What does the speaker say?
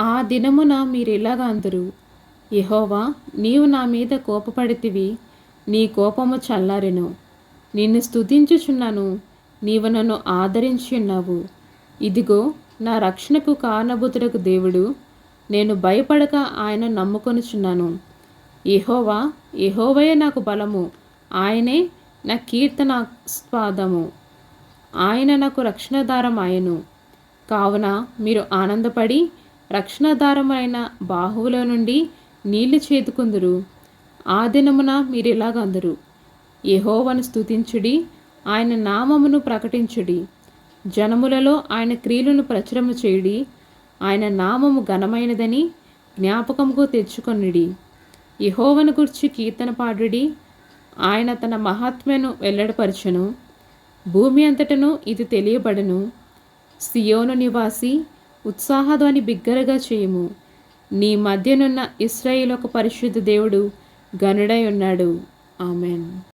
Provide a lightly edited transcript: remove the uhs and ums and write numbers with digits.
ఆ దినమున మీరిలాగ అందురు, యెహోవా నీవు నా మీద కోపపడితివి, నీ కోపము చల్లారెను. నిన్ను స్తుతించుచున్నాను, నీవు నన్ను ఆదరించి ఉన్నావు. ఇదిగో నా రక్షణకు కారణభూతుడకు దేవుడు, నేను భయపడక ఆయన నమ్ముకొనుచున్నాను. యెహోవా, యెహోవాయే నాకు బలము, ఆయనే నా కీర్తనాస్పదము, ఆయన నాకు రక్షణాధారమాయెను. కావున మీరు ఆనందపడి రక్షణాధారమైన బాహువుల నుండి నీళ్లు చేదుకుందురు. ఆ దినమున మీరిలాగందురు, యెహోవాను స్తుతించుడి, ఆయన నామమును ప్రకటించుడి. జనములలో ఆయన క్రియలను ప్రచురము చేయుడి. ఆయన నామము ఘనమైనదని జ్ఞాపకముకు తెచ్చుకొనుడి. యెహోవాను గూర్చి కీర్తన పాడుడి, ఆయన తన మహాత్మ్యను వెల్లడిపరచును. భూమి అంతటను ఇది తెలియబడను. సియోను నివాసి, ఉత్సాహధ్వని బిగ్గరగా చేయుము. నీ మధ్యనున్న ఇశ్రాయేలు పరిశుద్ధ దేవుడు ఘనుడై ఉన్నాడు. ఆమెన్.